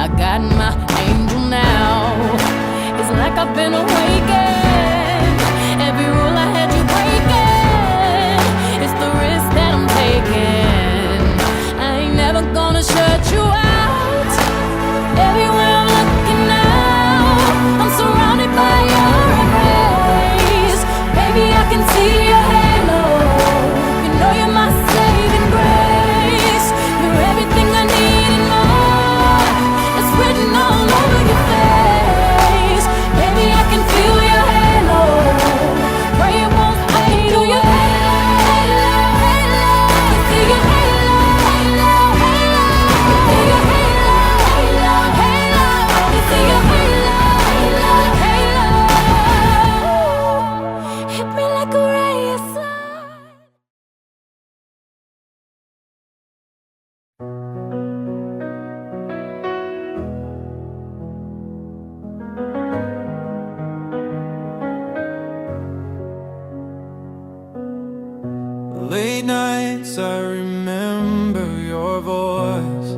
I got my angel now. It's like I've been awakened. Every rule I had you breaking. It's the risk that I'm taking. I ain't never gonna shut you out. Everywhere I'm looking now, I'm surrounded by your embrace. Baby, I can see your halo. You know you're my saving grace. You're everything I need and more. It's written all over your face. Baby, I can feel your halo. Pray it won't fade. Feel your halo, halo, halo. I see your halo, halo, halo. Feel your halo, halo, halo. I see your halo, halo, halo. Hit me like a ray of sun. Late nights, I remember your voice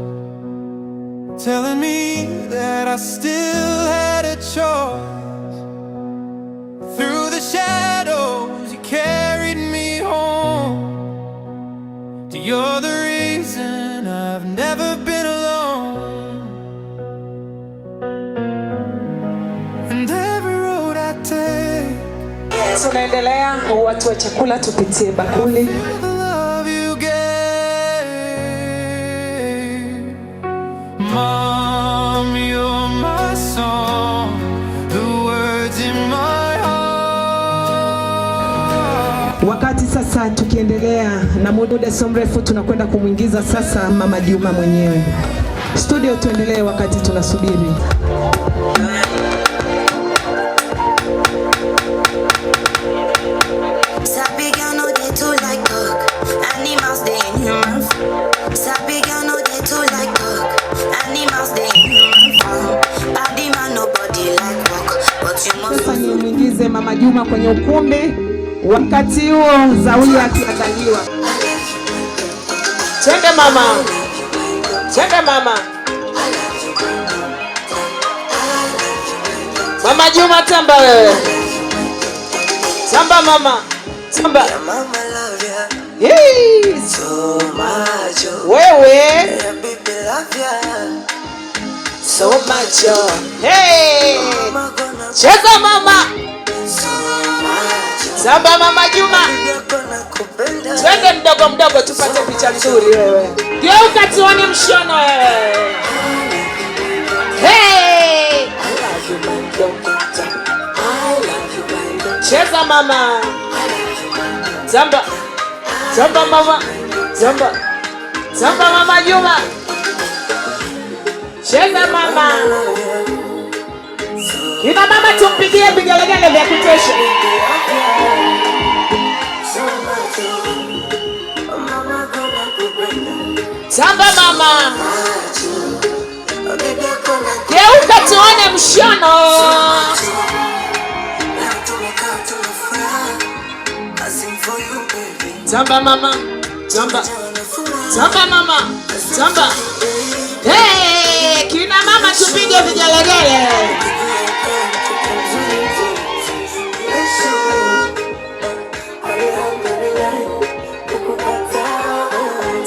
telling me that I still had a choice. Through the shadows, you carried me home. You're the reason I've never been alone. And every road I take, tunaendelea watu wa chakula tupitie bakuli. the love you gave. Mom, you're my song, the words in my heart. Wakati sasa tukiendelea na muda si mrefu tunakwenda kumwingiza sasa Mama Juma mwenyewe studio. Tuendelee wakati tunasubiri. Sasa nimwingize Mama Juma kwenye ukumbi. Wakati huo Zawi akiandaliwa. Twende mama. Twende mama. Mama Juma tamba wewe. Tamba mama. Tamba. Yes. Wewe. So much. Hey. Cheza mama. Samba Mama Juma. Twende mdogo mdogo tupate picha nzuri wewe. Geuka tuone mshono wewe. Hey! Cheza mama. Samba. Samba mama. Samba. Samba Mama Juma. Cheza mama. Ina mama tumpigie vigelegele vya kutosha. Samba mama. Geuka tuone mshono. Samba mama. Samba. Samba mama. Samba. Hey, kina mama tupige vigelegele.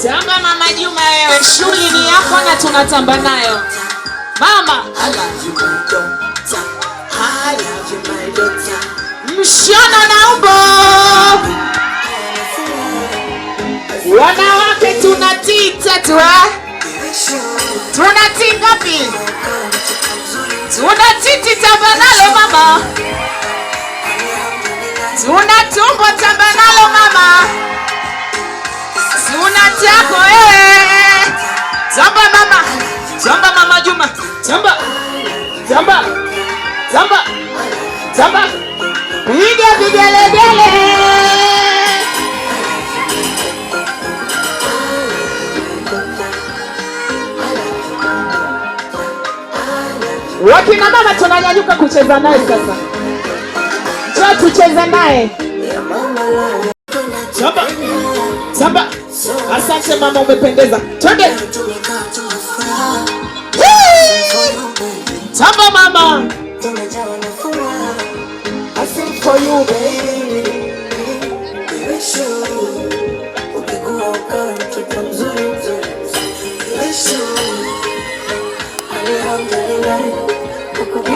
Tamba Mama Juma wewe, shughuli ni yako na tunatamba nayo. Mama, mshono na umbo. Wanawake tunatii tatu tunatii ngapi? Tunatiti tamba nalo mama. Tunatumbo tamba nalo mama. Unatako Tamba mama. Tamba Mama Juma. Tamba. Tamba. Tamba. Tamba. Piga vigelegele. Wakina mama tunanyanyuka kucheza naye sasa. Njoo tucheze naye. Tamba. Tamba. Asante mama, umependeza. Twende. Tamba mama. I sing for you, baby.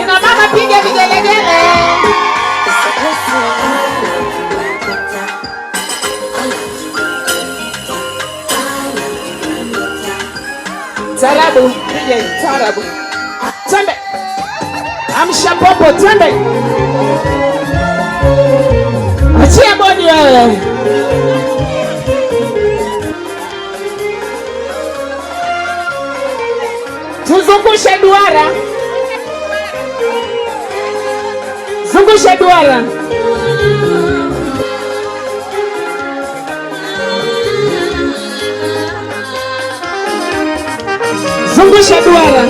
Ina mama piga vigelegele. Tarabu, DJ, tarabu. Twende. Amsha popo, twende. Achia bodi wewe. Tuzungushe duara. Zungushe duara. Zungushe duara.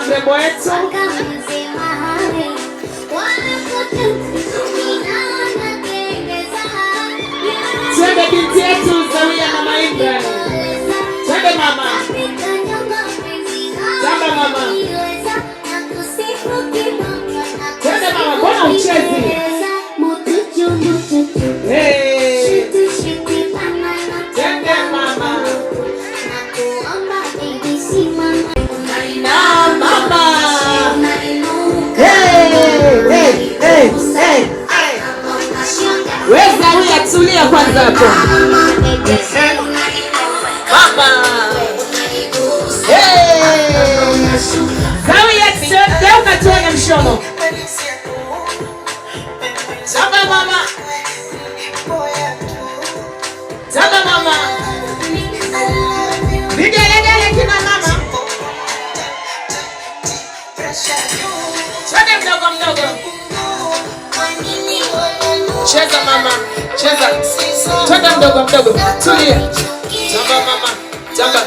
Mrembo wetu twende binti yetu Zawia mama Imran. Twende mama. Tamba mama. Twende mama, mbona uchezi? Hey. Twende mama. Weza huya tulia kwanza hapo. Mama. Zawia geuka tuone mshono. Tamba mama. Tamba mama. Vigelegele kina mama. Twende mdogo mdogo. Cheza mama, cheza. Twende mdogo mdogo. Tulia. Tamba mama, tamba.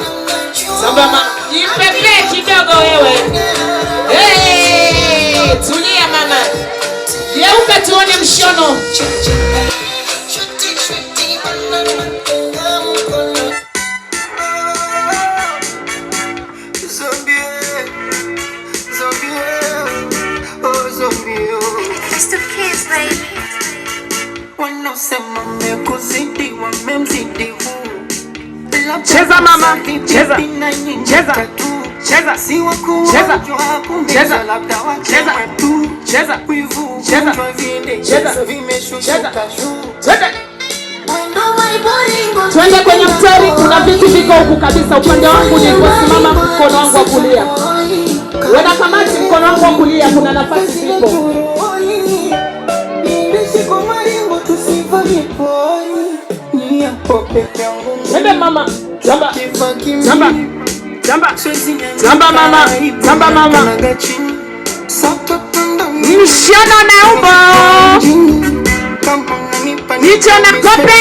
Tamba mama. Jipepe kidogo wewe. Hey, tulia mama. Geuka tuone mshono. Cheza mama, cheza. Cheza. Cheza. Cheza. Cheza. Cheza. Cheza. Cheza. Cheza. Cheza. Twende kwenye mstari, kuna vitu viko huku kabisa. Upande wangu ni kusimama, mkono wangu wa kulia. Wena kamati, mkono wangu wa kulia, kuna nafasi zipo. Twende mama. Tamba. Tamba. Tamba. Tamba mama. Tamba mama. Mshono na umbo. Nicho na kope.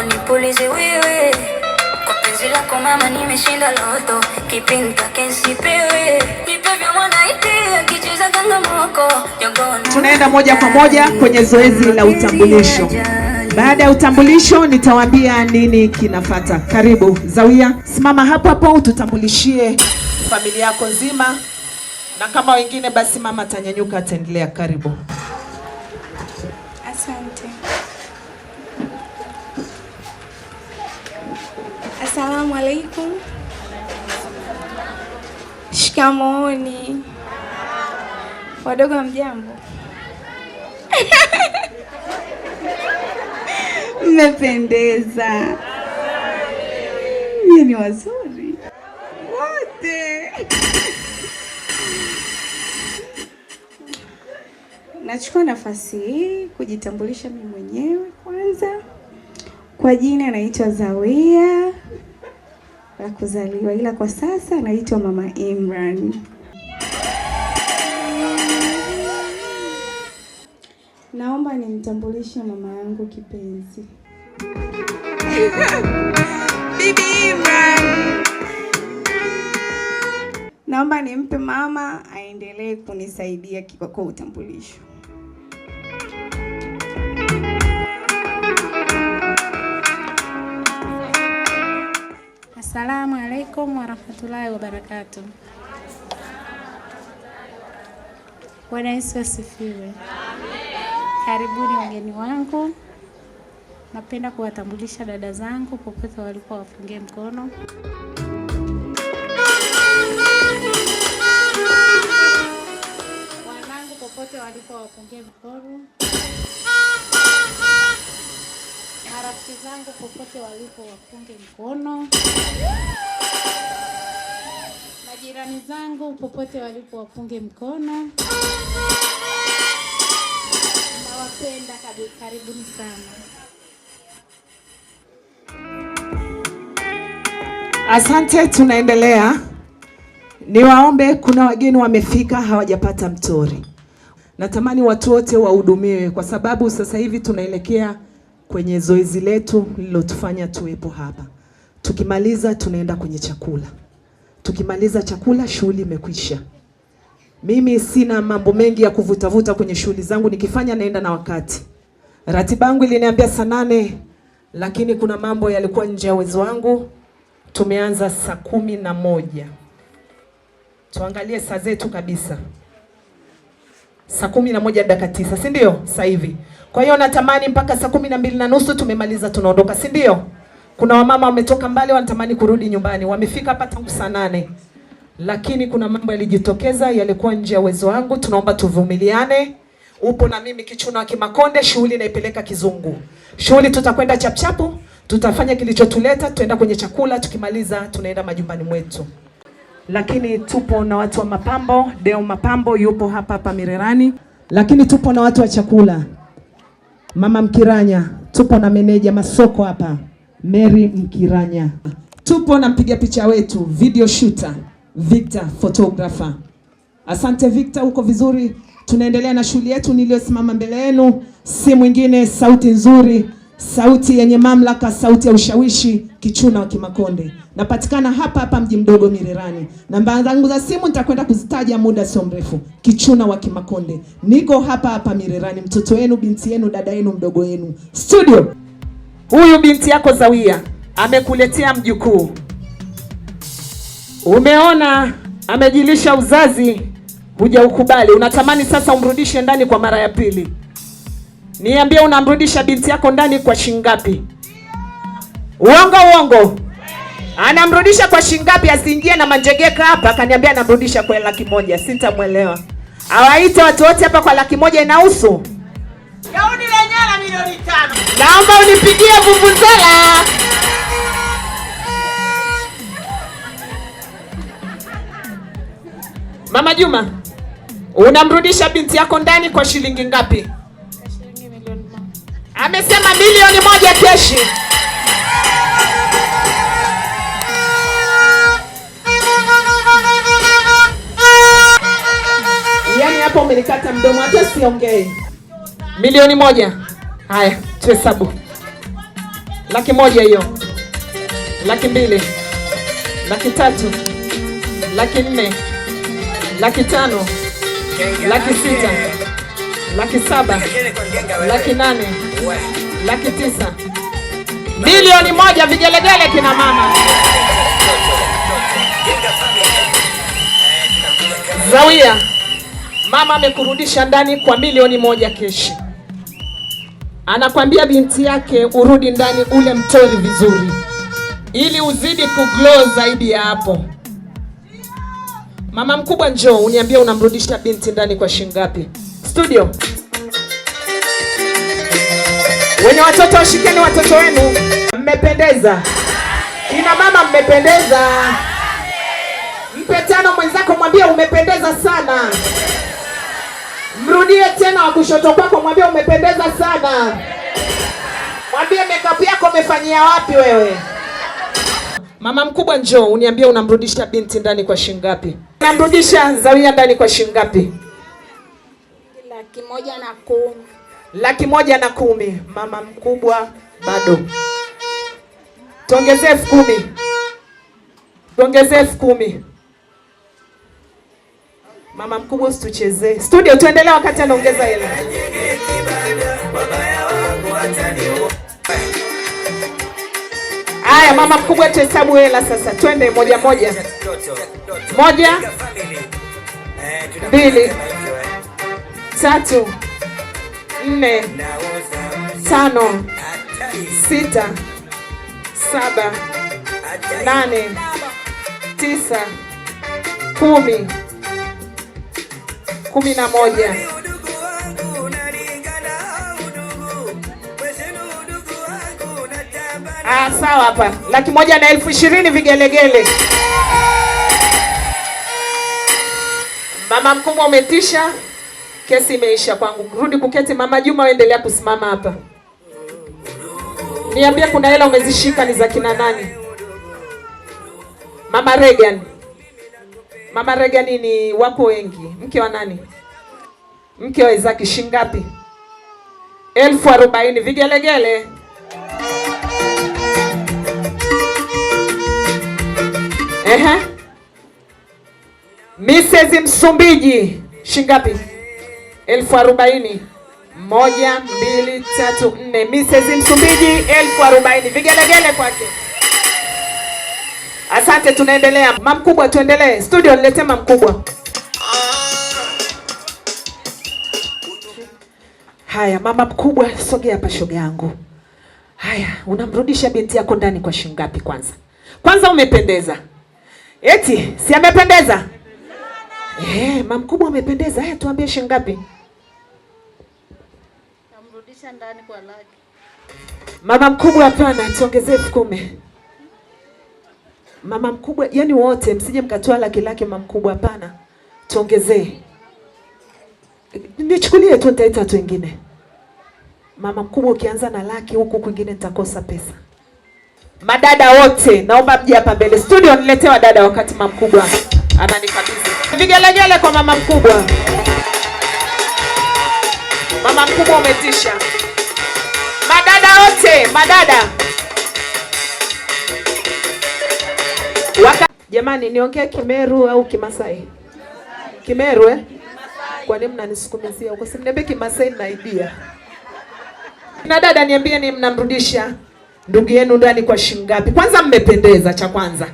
Unipulize wewe. Kwa penzi lako mama nimeshinda loto. Kipinta kensipewe. Nipe vya mwanaiti akicheza kangamoko. Tunaenda moja kwa moja kwenye zoezi la utambulisho. Baada ya utambulisho nitawaambia nini kinafuata. Karibu Zawia, simama hapo hapo ututambulishie familia yako nzima, na kama wengine basi mama atanyanyuka ataendelea. Karibu. Asante. Asalamu alaikum. Shikamooni. Wadogo mjambo. Mmependeza. Ni wazuri wote. Nachukua nafasi hii kujitambulisha mimi mwenyewe kwanza. Kwa jina naitwa Zawia la kuzaliwa, ila kwa sasa naitwa Mama Imran. Naomba nimtambulishe mama yangu kipenzi. Bibi Imran. Naomba nimpe mama aendelee kunisaidia kwa utambulisho. Assalamu alaikum warahmatullahi wabarakatuh. Bwana Yesu asifiwe. Karibuni wageni wangu. Napenda kuwatambulisha dada zangu popote walipo, wapungie mkono. Wanangu popote walipo, wapungie mkono. Marafiki zangu popote walipo, wapunge mkono. Majirani zangu popote walipo, wapunge mkono. Nawapenda, karibuni sana. Asante, tunaendelea. Niwaombe, kuna wageni wamefika hawajapata mtori. Natamani watu wote wahudumiwe kwa sababu sasa hivi tunaelekea kwenye zoezi letu lilotufanya tuwepo hapa. Tukimaliza tunaenda kwenye chakula. Tukimaliza chakula shughuli imekwisha. Mimi sina mambo mengi ya kuvutavuta kwenye shughuli zangu, nikifanya naenda na wakati. Ratiba yangu iliniambia saa 8, lakini kuna mambo yalikuwa nje ya uwezo wangu. Tumeanza saa 11. Tuangalie saa zetu kabisa. Saa 11 dakika 9, si ndio? Sasa hivi. Kwa hiyo natamani mpaka saa 12:30 tumemaliza, tunaondoka, si ndio? Kuna wamama wametoka mbali wanatamani kurudi nyumbani. Wamefika hapa tangu saa 8. Lakini kuna mambo yalijitokeza yalikuwa nje ya uwezo wangu. Tunaomba tuvumiliane. Upo na mimi Kichuna wa Kimakonde, shughuli naipeleka Kizungu. Shughuli tutakwenda chapchapu, tutafanya kilichotuleta, tuenda kwenye chakula, tukimaliza tunaenda majumbani mwetu. Lakini tupo na watu wa mapambo, Deo Mapambo yupo hapa Mirerani. Lakini tupo na watu wa chakula, Mama Mkiranya, tupo na meneja masoko hapa, Mary Mkiranya. Tupo na mpiga picha wetu, video shooter, Victor photographer. Asante Victor, uko vizuri. Tunaendelea na shughuli yetu. Niliyosimama mbele yenu si mwingine, sauti nzuri, sauti yenye mamlaka, sauti ya ushawishi, Kichuna wa Kimakonde. Napatikana hapa mji mdogo Mirerani. Namba zangu za simu nitakwenda kuzitaja muda sio mrefu. Kichuna wa Kimakonde. Niko hapa Mirerani, mtoto wenu, binti yenu, dada yenu, mdogo wenu. Studio. Huyu binti yako Zawia amekuletea mjukuu. Umeona amejilisha uzazi, hujaukubali. Unatamani sasa umrudishe ndani kwa mara ya pili. Niambie, unamrudisha binti yako ndani kwa shingapi? Uongo. Anamrudisha kwa shingapi? Asiingie na manjegeka hapa akaniambia anamrudisha kwa 100,000. Sintamuelewa. Awaite watu wote hapa kwa 100,000 inahusu. Gauni lenyewe la milioni 5. Naomba unipigie vuvuzela. Mama Juma, unamrudisha binti yako ndani kwa shilingi ngapi? Shilingi milioni 1. Amesema milioni 1 keshi. Yaani hapo umenikata mdomo, hata siongei. Milioni 1. Haya, tuhesabu. 100,000 hiyo. 200,000. 300,000. 400,000. 500,000. 600,000. 700,000. 800,000. 900,000. Milioni 1, vigelegele kina mama. Zawia, mama amekurudisha ndani kwa milioni 1 keshi. Anakwambia binti yake urudi ndani ule mtori vizuri, ili uzidi kuglow zaidi ya hapo. Mama mkubwa, njoo uniambie unamrudisha binti ndani kwa shingapi? Studio. Wenye watoto washikeni watoto wenu. Mmependeza. Kina mama mmependeza. Mpe 5 mwenzako, mwambie umependeza sana. Mrudie tena wa kushoto kwako, mwambie umependeza sana. Mwambie makeup yako umefanyia wapi wewe? Mama mkubwa njoo, uniambie unamrudisha binti ndani kwa shilingi ngapi? Unamrudisha Zawia ndani kwa shilingi ngapi? 110,000. 110,000. Mama mkubwa bado. Tuongezee 10,000. Tuongezee 10,000. Mama mkubwa usituchezee. Studio tuendelee wakati anaongeza hela. Haya mama mkubwa tuhesabu hela sasa. Twende moja moja. 1 2 3 4 5 6 7 8 9 10 11. Sawa hapa. 120,000 vigelegele. Mama mkubwa umetisha. Kesi imeisha kwangu. Rudi kuketi Mama Juma, endelea kusimama hapa. Niambie kuna hela umezishika ni za kina nani? Mama Regan. Mama Regan ni wako wengi. Mke wa nani? Mke wa Isaki shilingi ngapi? 40,000 vigelegele. Mrs. Msumbiji shilingi ngapi? 40,000. 1 2 3 4. Mrs. Msumbiji 40,000 vigelegele kwake. Asante, tunaendelea. Mama mkubwa tuendelee. Studio niletee mama mkubwa. Haya mama mkubwa sogea hapa shoga yangu. Haya, unamrudisha binti yako ndani kwa shilingi ngapi kwanza? Kwanza umependeza. Eti, si amependeza? Mama mkubwa umependeza. Haya tuambie shilingi ngapi? Namrudisha ndani kwa 100,000. Mama mkubwa hapana, tuongezee 10,000. Mama mkubwa, yani wote msije mkatoa 100,000 mama mkubwa hapana. Tuongezee. Nichukulie tu nitaita watu wengine. Mama mkubwa ukianza na 100,000 huku kwingine nitakosa pesa. Madada wote naomba mje hapa mbele. Studio niletee wadada wakati mama mkubwa ananikabidhi. Vigelegele kwa mama mkubwa. Mama mkubwa umetisha. Madada wote, madada. Jamani niongee Kimeru au Kimasai? Kimeru Kwa nini mnanisukumizia huko? Si mniambie Kimasai na idea. Na dada niambie ni mnamrudisha ndugu yenu ndani kwa shilingi ngapi? Kwanza mmependeza cha kwanza.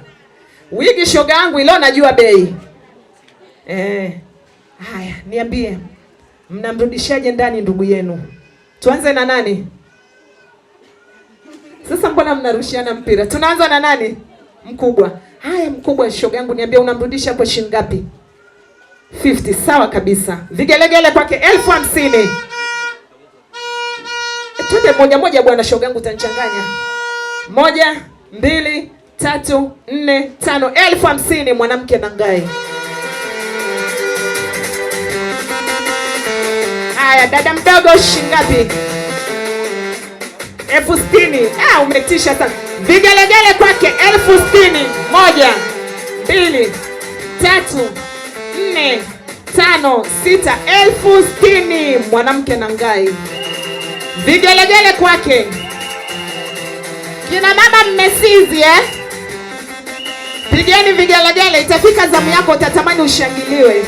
Wigi shoga yangu ile najua bei. Haya, niambie mnamrudishaje ndani ndugu yenu? Tuanze na nani? Sasa mbona mnarushiana mpira? Tunaanza na nani? Mkubwa. Haya mkubwa shoga yangu niambie unamrudisha kwa shilingi ngapi? 50, sawa kabisa. Vigelegele kwake 50,000. Twende moja moja bwana shoga yangu utanichanganya. 1 2 3 4 5 50,000 mwanamke na ngai. Haya dada mdogo shilingi ngapi? 60,000. Umetisha sana. Vigelegele kwake 60,000. 1 2 3 4 5 6 60,000 mwanamke na ngai. Vigelegele kwake. Kina mama mmesizi Pigeni vigelegele, itafika zamu yako utatamani ushangiliwe.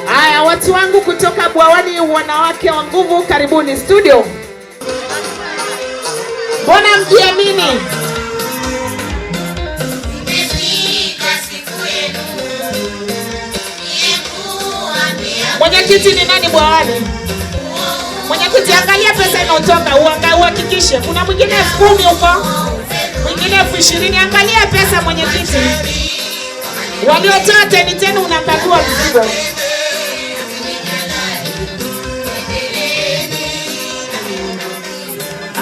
Haya watu wangu kutoka Bwawani wanawake wa nguvu karibuni studio. Mbona mjiamini? Mwenyekiti ni nani Bwawani? Mwenyekiti angalia pesa inayotoka, uhakikishe. Kuna mwingine 10,000 huko. Mwingine 20,000, angalia pesa mwenyekiti. Waliotoa tena unakagua mzigo.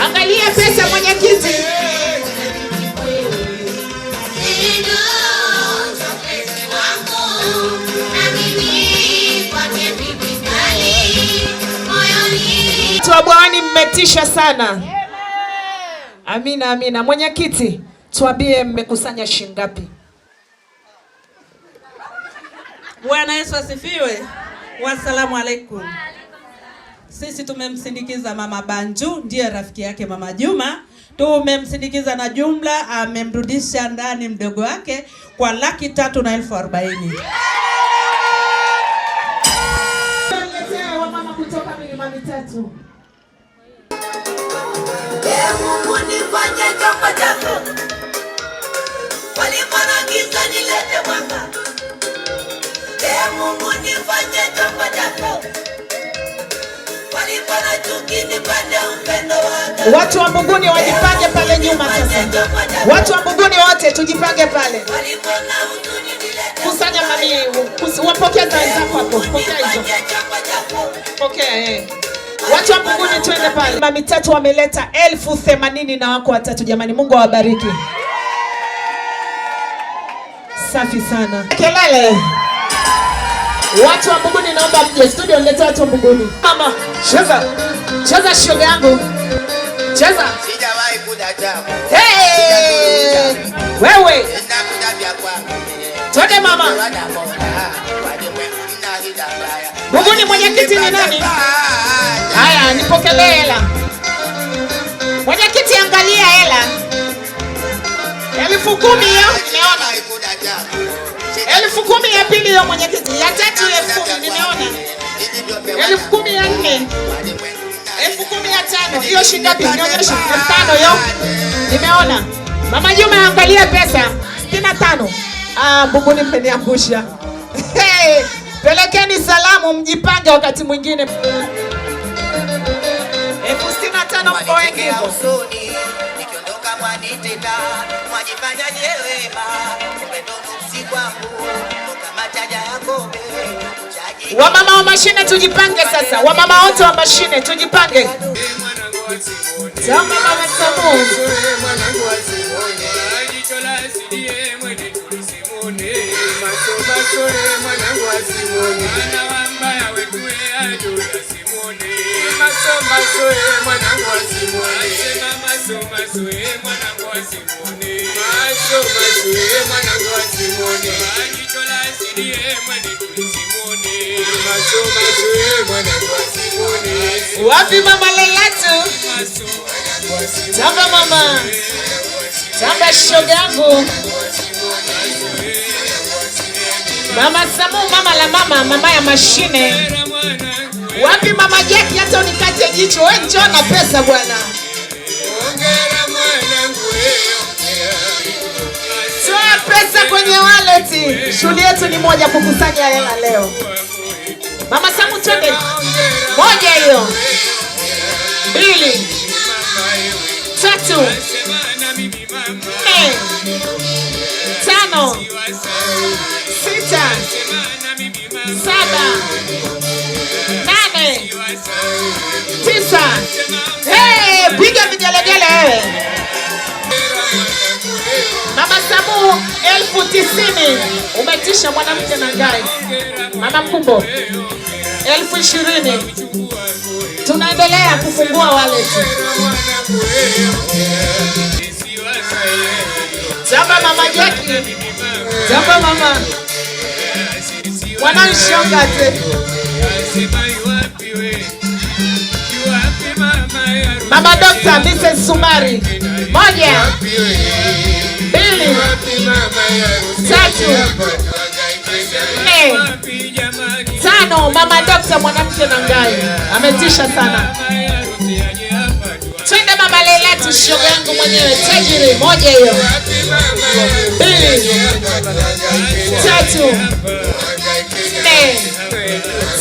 Angalia pesa mwenyekiti. Watu wa Bwawani mmetisha sana. Amina, amina. Mwenyekiti, tuambie mmekusanya shilingi ngapi? Bwana Yesu asifiwe. Wasalamu alaikum. Sisi tumemsindikiza Mama Banju, ndiye rafiki yake Mama Juma. Tumemsindikiza na jumla amemrudisha ndani mdogo wake kwa 340,000. Wamama kutoka milima mitatu. Mungu nifanye chombo chako, walipona giza nilete mwanga. Mungu nifanye chombo chako, walipona chuki nipande upendo wako. Watu wa Mbuguni wajipange pale nyuma sasa. Watu wa Mbuguni wote tujipange pale. Kusanya mami, wapokea za wenzako hapo. Pokea hizo. Pokea Watu wa Mbuguni twende pale. Mami tatu wameleta 80,000 na wako watatu jamani. Mungu awabariki. Safi sana. Kelele. Watu wa Mbuguni naomba mje studio nilete watu wa Mbuguni. Mama, cheza. Cheza shoga yangu. Cheza. Sijawahi kudaja. Hey! Wewe. Twende mama. Mbuguni mwenyekiti ni nani? Haya, nipokelee hela. Mwenyekiti angalia hela. 10,000 hiyo, nimeona. 10,000 ya pili hiyo mwenyekiti. Ya tatu 10,000 nimeona. 10,000 ya 4. 10,000 ya 5. Hiyo shilingi ngapi? Nionyeshe. 5 hiyo. Nimeona. Mama Juma angalia pesa. 65. Mbuguni mmeniangusha. Hey, pelekeni salamu mjipange wakati mwingine. 65 mko wengi hivyo. Nikiondoka mwanitenda, mwajifanya nyewema. Umetoka usiku wangu, kama chaja yako. Wamama wa mashine tujipange sasa. Wamama wote wa mashine tujipange. Chama mama Samu. Wapi mama Leilatu? Chamba mama. Chamba shoga yangu. Mama Samu, mama la mama ya mashine. Wapi mama Jackie, hata unikate jicho. Wewe njoo na pesa bwana. Toa pesa kwenye wallet. Shughuli yetu ni moja, kukusanya hela leo. Mama Samu twende. 1 hiyo. 2 3 4 5 6 7 8 9. Hey, piga vigelegele wewe. Mama Samu 90,000. Umetisha mwanamke na ngai. Mama Mkumbo 20,000. Tunaendelea kufungua wallet. Chamba mama Jackie. Chamba mama. Wananishonga te. Mama Doctor Mrs. Sumari. 1 2 3 4 5. Mama Doctor mwanamke na ngai. Ametisha sana. Twende mama Leilatu shoga yangu mwenyewe tajiri. 1 hiyo. 2 3 4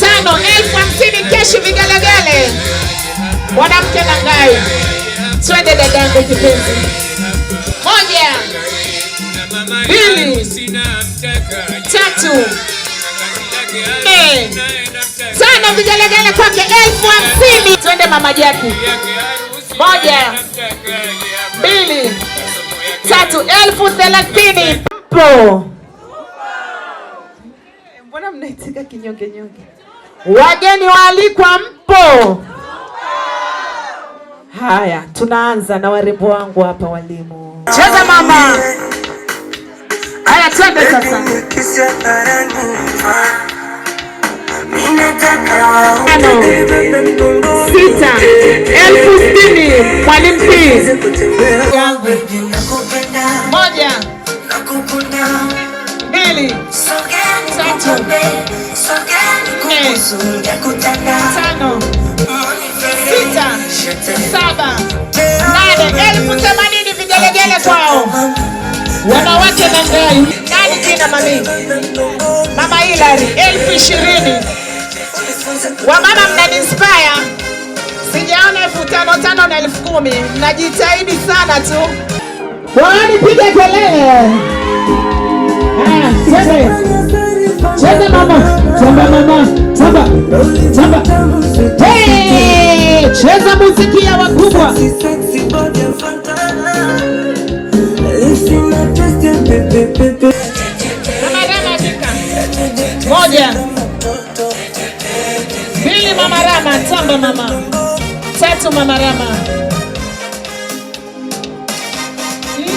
5. 50,000 keshi vigelegele. Mwanamke na ngai. Twende dadangu kipenzi. 1 2 3 4 5. Vigelegele kwake 50,000. Twende mama Jackie. 1 2 3. 30,000. Mpo. Mbona mnaitika kinyonge nyonge? Wageni waalikwa mpo. Haya, tunaanza na warembo wangu hapa walimu. Cheza mama. Haya, twende sasa. 6,060 Mwalimu P. 1 2 3 4 5 6 7 8 1080 vigelegele kwao. Wanawake na ngai. Nani kina mami? Mama Hilary 20,020. Wamama mnaniinspire. Sijaona 5,500 na 10,000. Mnajitahidi sana tu. Bwana piga kelele. Cheza mama. Cheza mama. Cheza. Cheza. Hey! Cheza muziki ya wakubwa. Mama Rama dika. 1 2 Mama Rama, tamba mama. 3 Mama Rama.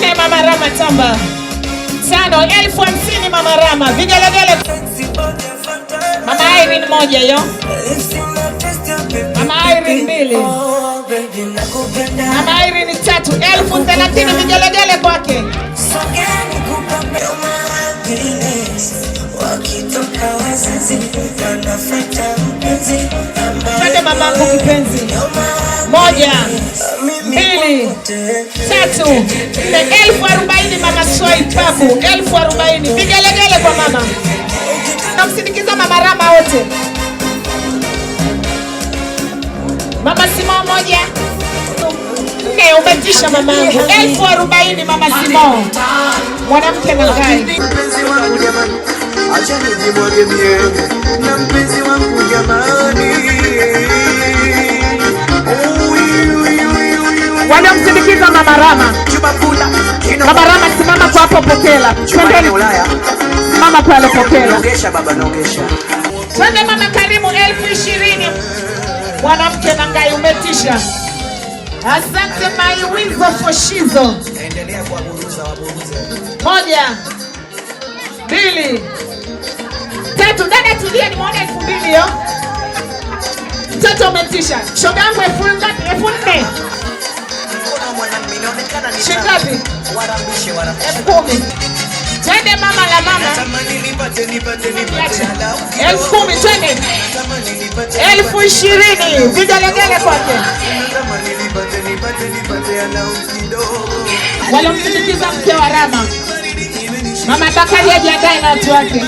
4 Mama Rama, tamba. 5 50,000 Mama Rama. Vigelegele. Mama Irene 1 hiyo. Mama Irene 2. Mama Irene 3. 30,000 vigelegele kwake. Twende mamangu kipenzi. 1 2 3 4 40,000 Mama Swai Papu. 40,000 vigelegele kwa mama. Namsindikiza Mama Rama wote. Mama Simon 1 4 umetisha mamangu. 40,000 Mama Simon. Mwanamke na ngai. Mpenzi wangu jamani, acha nijimwage mie na mpenzi wangu jamani. Wanamsindikiza Mama Rama. Mama Rama simama kwa hapo pokela. Twendeni Ulaya. Mama pale pokela. Nogesha baba nogesha. Twende mama Karimu 20,020. Mwanamke na ngai umetisha. Asante Maiwizo Foshizo. Endelea kuwaburuza waburuze. 1 2 3. Dada tulia, nimeona 2,000 hiyo. Mtoto umetisha. Shoga yangu 4,000. Shingapi? 10,000. Twende mama la mama. 10,000 twende. 20,020 vigelegele kwake. Walimsindikiza mke wa Rama. Mama Bakari ajiandae na watu wake.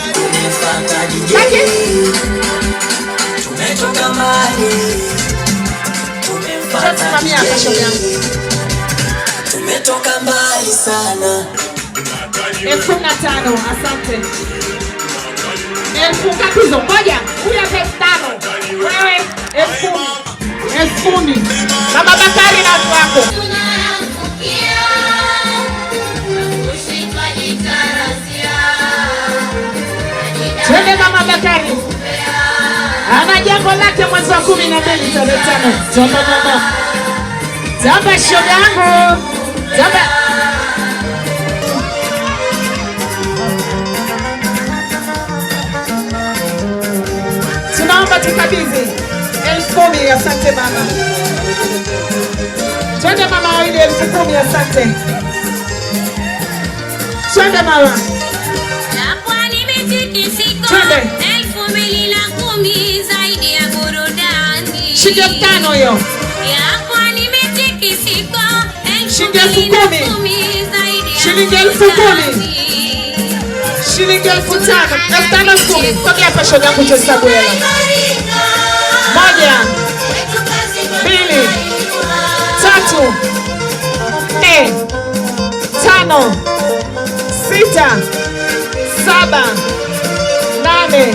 Tumetoka mbali. Tumesimamia kesho yangu. Tumetoka mbali sana. 15,000, asante. 10,000 ngapi hizo? 1 huyu 5,000. Wewe 10,000. Mama Bakari na watu wako. Twende Mama Bakari. Ana jambo lake mwezi wa 12 tarehe 5. Tamba mama. Tamba shoga yangu. Tamba. Tunaomba tukabidhi 10,000, asante mama. Twende mama wawili 10,000, asante. Twende mama. Twende. 2010 zaidi ya burudani. Shilingi 5,000 hiyo. Shilingi 10,000. Shilingi 10,000. Shilingi 5,000. Na 5,000. Toka hapa shoga yangu tuhesabu hela. 1 2 3 4 5 6 7 8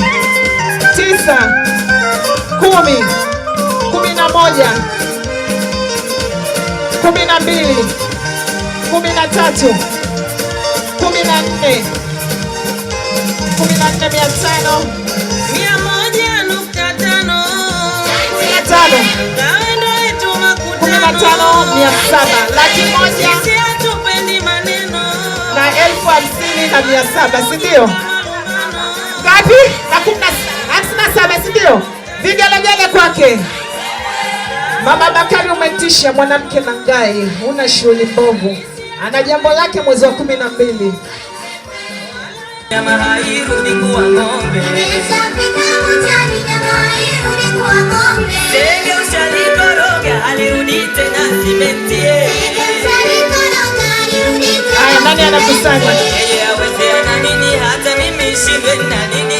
9 10 11 12 13 14 14,500 101.5 15 75,700. Laki moja na 50,700, si ndio? Ngapi? Na 57, si ndio? Vigelegele kwake. Mama Bakari, umetisha mwanamke na ngai. Una shughuli mbovu. Ana jambo lake mwezi wa 12. Nyama hairudi kuwa ng'ombe. Ndege ushalikoroga alirudi tena simentie. Haya, nani anakusanya? Yeye aweze na nini hata mimi shindwe na nini.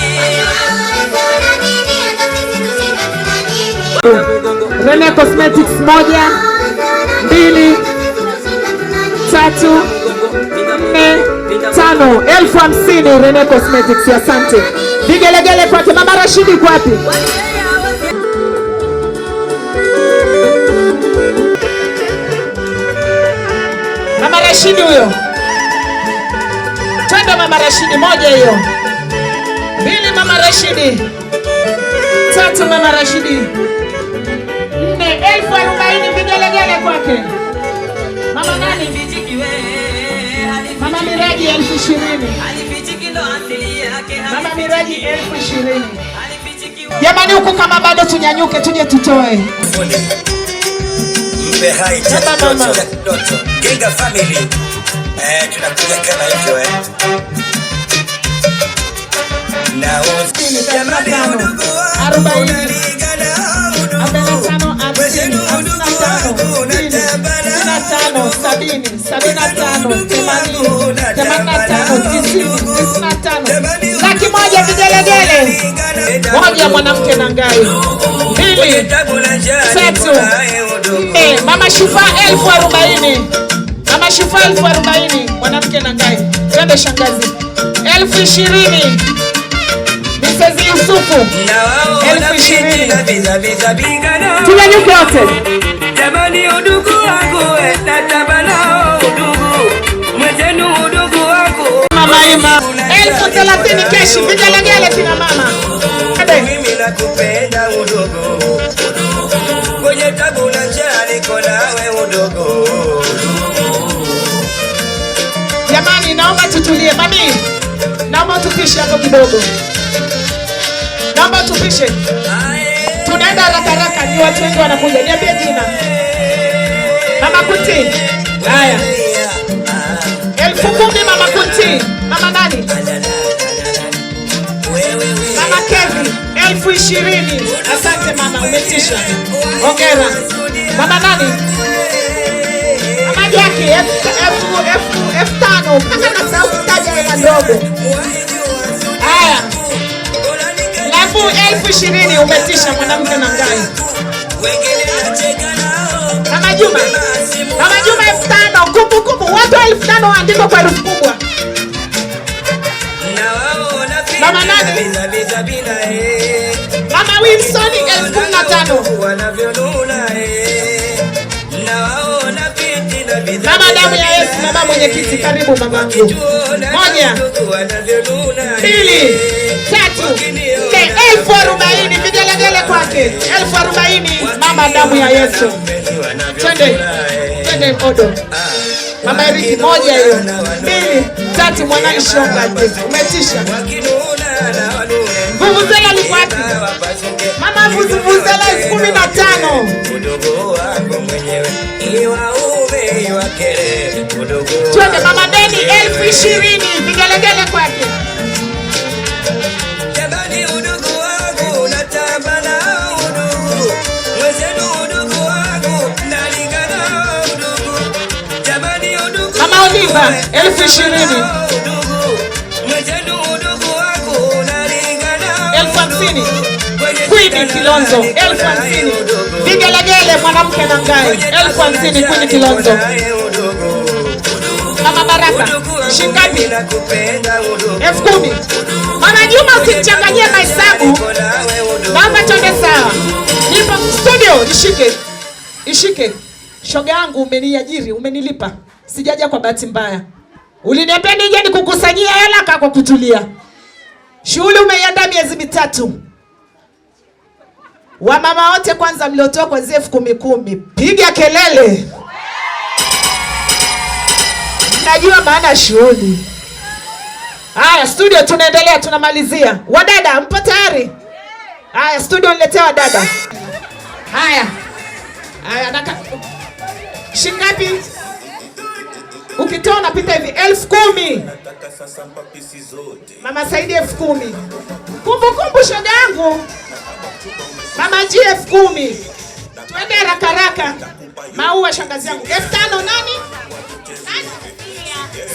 Rene Cosmetics 1, 2, 3, 4, 5. 50,000 Rene Cosmetics, asante. Vigelegele kwake. Mama Rashidi kwa wapi? Mama Rashidi huyo. Twende Mama Rashidi, moja hiyo. 2 Mama Rashidi. 3 Mama Rashidi. 40,000 vigelegele kwake. Mama nani? Mama Miraji 20,000. Mama Miraji 20,000. Jamani, huko kama bado tunyanyuke tuje tutoe. Mpe hai toto. Giga family. Tunakuja kama hivyo Na usi jamani udugu wangu 45, laki moja vigelegele. Moja mwanamke na ngai. 2, 3, 4. Mama Shufa 40,000. Mama Shufa 40,000 mwanamke na ngai. Twende shangazi. 20,000. Msezi Yusufu 20,000. Tunyanyuke wote. Jamani udugu wangu natabana udugu. Mwenzenu udugu wangu. Mama Ima 30,000 keshi vigelegele kina mama. Mimi nakupenda udugu. Kwenye tabu na njaa niko nawe udugu. Jamani, naomba tutulie. Mami, naomba tupishe hapo kidogo. Naomba tupishe. Tunaenda haraka, ni watu wengi wanakuja. Niambie jina. Mama Kuti. Haya. 10,000 Mama Kuti. Mama nani? Mama Kevi 20,000. Asante mama, umetisha. Hongera. Mama nani? Mama Jackie 5,000. Kama nasahau kutaja hela ndogo. Haya. Lafu 20,000 umetisha mwanamke na ngai. Mama Juma. Mama Juma 5,000. Kumbu. Watu 5,000 waandiko kwa herufi kubwa. Mama nani? Mama Wilson 15,000. Mama damu ya Yesu, mama mwenyekiti, karibu mamangu. 1, 2, 3, 4. 40,000 vigelegele kwake. 40,000 mama damu ya Yesu. Twende odo. Mama Eriki 1 hiyo. 2, 3 mwanani shonga. Umetisha. Vuvuzela ni wapi? Mama vuvuzela 15,000. Twende Mama Beni 20,000 vigelegele kwake. Jamani udugu wangu natabana udugu. Mwenzenu udugu wangu nalingana udugu. Jamani udugu Mama Oliva 20,000. Mwenzenu udugu wangu nalingana 50,000. Queen Kilonzo 50,000. Vigelegele mwanamke na ngai 50,000 Queen Kilonzo. Mama Baraka shingapi? 10,000. Mama Juma usichanganyie mahesabu. Mama twende sawa. Nipo studio, ishike. Shoga yangu umeniajiri, umenilipa. Sijaja kwa bahati mbaya. Uliniambia nije nikukusanyia hela kwa kutulia. Shughuli umeiandaa miezi 3. Wamama wote kwanza mliotoa kwa ZF 10,000, piga kelele. Najua maana shughuli. Haya, studio tunaendelea, tunamalizia. Wadada, mpo tayari? Haya, studio niletea wadada. Haya. Shingapi? Ukitoa unapita hivi 10,000. Mama Saidi 10,000. Kumbukumbu shoga yangu. Mama G 10,000. Twende haraka haraka. Maua shangazi yangu. 5,000 nani?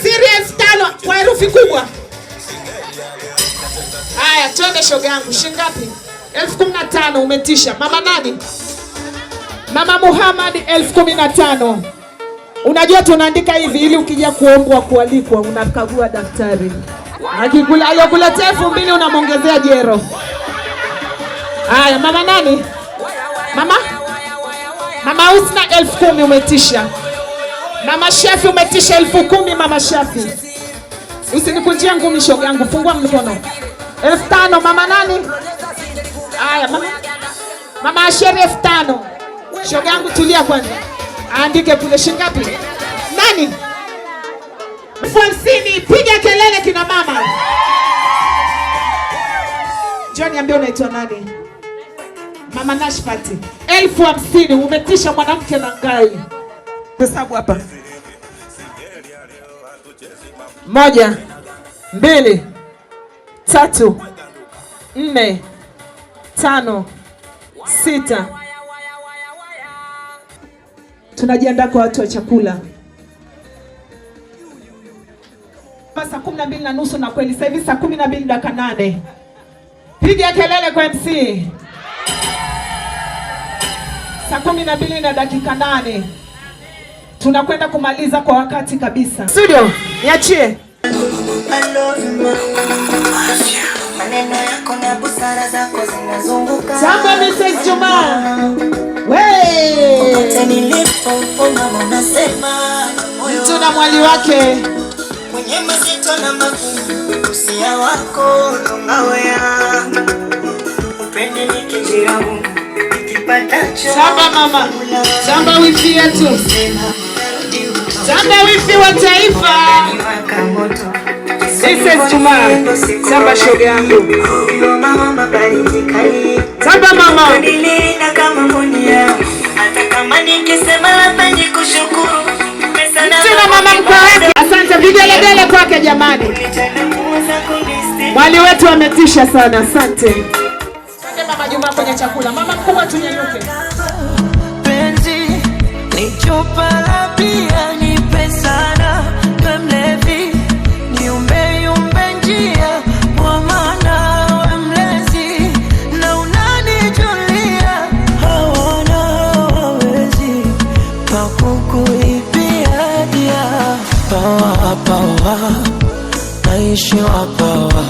Siri 5,000 kwa herufi kubwa. Haya, twende shoga yangu. Shingapi? 15,000 umetisha. Mama nani? Mama Muhammad 15,000. Unajua tunaandika hivi ili ukija kuombwa kualikwa unakagua daftari. Aliyokuletea 2,000 unamongezea jero. Haya, mama nani? Mama Husna 10,000 umetisha. Mama Shafi umetisha 10,000 mama Shafi. Usinikunjie ngumi shoga yangu, fungua mkono. 5,000 mama nani? Haya, mama Asheri 5,000. Shoga yangu tulia kwanza. Andike kule shingapi? Nani? 50,000, piga kelele kina mama. John, niambie unaitwa nani? Mama Nashpati. 50,000 umetisha mwanamke na ngai. Hesabu hapa. 1 2 3 4 5 6. Tunajiandaa kwa watu wa chakula. Saa 12:30 na kweli sasa hivi saa 12:08. Piga kelele kwa MC. Saa 12:08. Tunakwenda kumaliza kwa wakati kabisa. Studio, niachie. Maneno yako na busara zako zinazunguka. Samba Mrs. Juma. Wewe. Kote nilipo mama unasema mtu na mwali wake. Mwenye mazito na magumu usia wako ngawea. Upende nikijia Mungu nikipatacho. Samba mama. Samba wifi yetu. Samba wifi wa taifa. Mrs. Juma. Samba shoga yangu. Samba mama. Nilinda kama monia. Hata kama nikisema hapa nikushukuru. Tuna mama mkwake. Asante, vigelegele kwake jamani. Mwali wetu ametisha sana. Asante. Asante mama Juma kwenye chakula. Mama mkubwa tunyanyuke. Penzi ni chupa la bia nipe sana mlevi niumbe yumbe njia kwa maana we mlezi na unanijulia hawana wawezi pakukuibia dia pawa naishi wapawa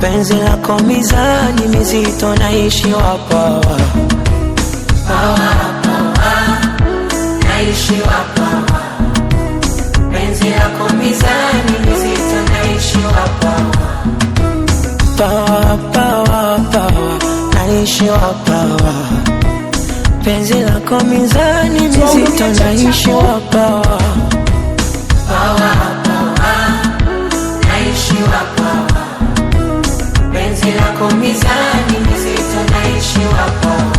penzi lako mizani mizito naishi wapawa naishi wapawa penzi lako mizani mizito naishi wapawa pawa naishi wapawa penzi lako mizani mizito naishi wapawa naishi wapawa penzi lako mizani mizito naishi wapawa.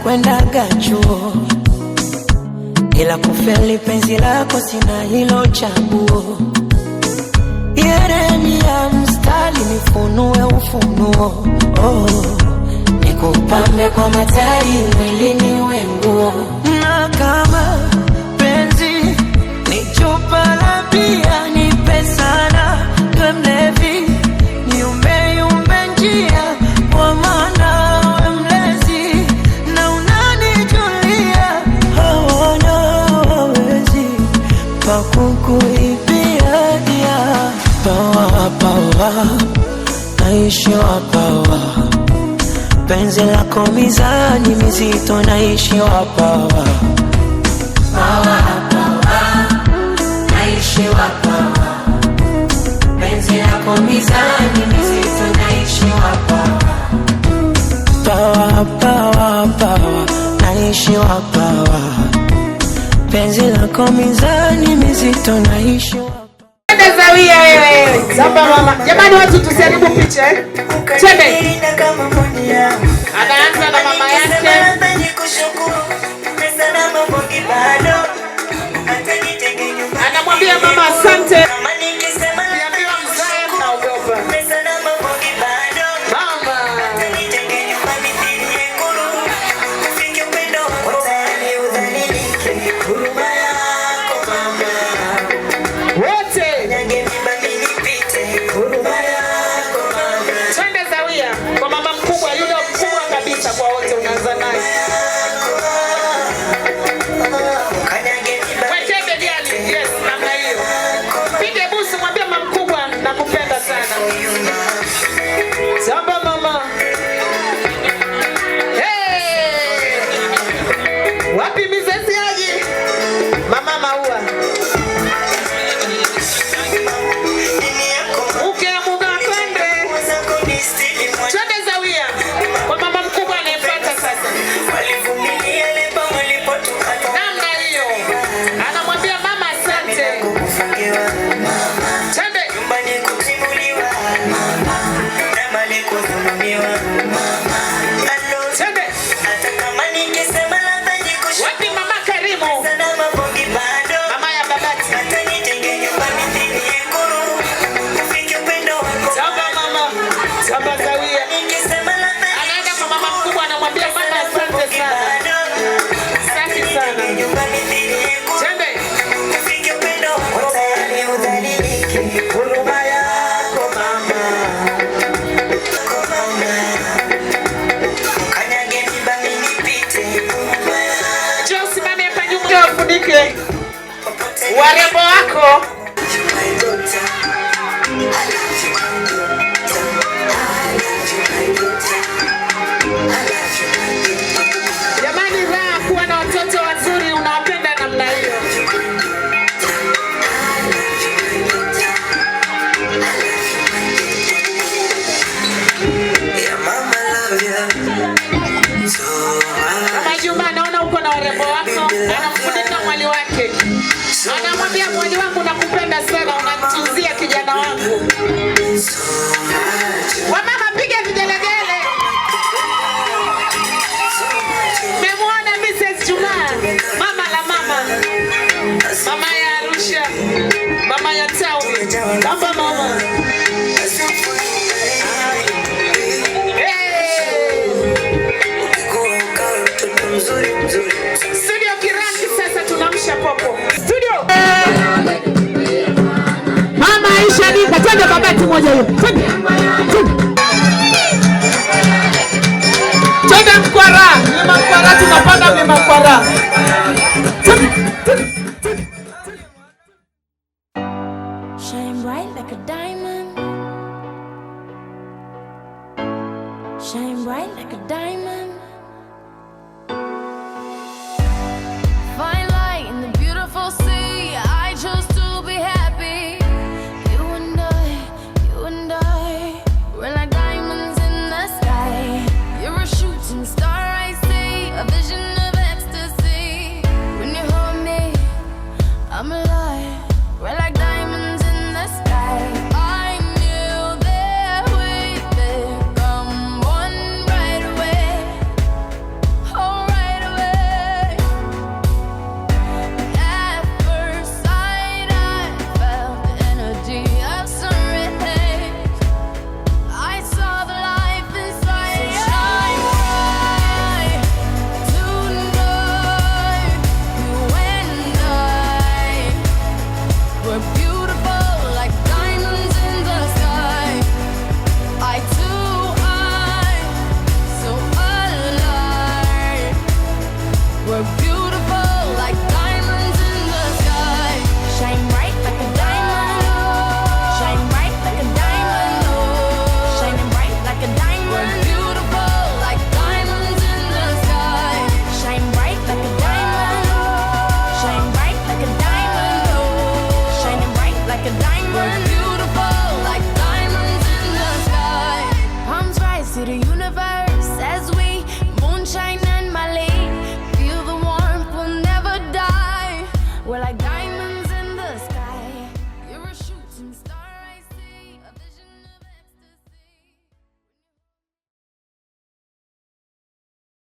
Kwendaga chuo ila kufeli penzi lako sina hilo chaguo. Yeremia mstari nifunue ufunuo. Nikupambe kwa matari mwilini we nguo. Na kama penzi ni chupa la bia nipe sana we mlevi niumbe yumbe njia kwa maana Paku naishiwa pawa. Penzi lako mizani mizito, naishiwa pawa. Pawa, pawa, naishiwa pawa. Penzi lako mizani mizito, naishiwa pawa. Pawa, pawa, pawa, naishiwa pawa. Penzi lako mizani mizito, naishiwa. Twende Zawia wewe. Samba mama. Jamani watu tusiharibu picha Twende. Anaanza na mama yake. Anamwambia mama asante. Samba mama. Hey! Wapi mizezi aje? Mama maua. Uke muga kwende. Twende Zawia. Kwa mama mkubwa anayefuata sasa. Namna hiyo. Anamwambia mama asante. Twende. Wapi mama Karimu? Mama ya Babati. Samba mama. Samba Zawia. Anaenda kwa mama mkubwa anamwambia mama asante sana. Asante sana. Twende. Huruma yako mama. Wafunike warembo wako. Jamani, raha kuwa na watoto wazuri, unawapenda namna hiyo. Mama Juma, naona uko na warembo wako. Anamfunika mwali wake. Anamwambia mwali wangu nakupenda sana, unanituzia kijana wangu. Wamama piga vigelegele. Memuona Mrs. Juma, mama la mama. Mama ya Arusha. Mama ya Tawi. Samba mama. Studio Kirangi sasa tunamsha popo. Studio. Mama Aisha ni katende Babati moja hiyo. Twende Mkwara. Mlima Mkwara tunapanda Mlima Mkwara. Shine bright like a diamond. Shine bright like a diamond.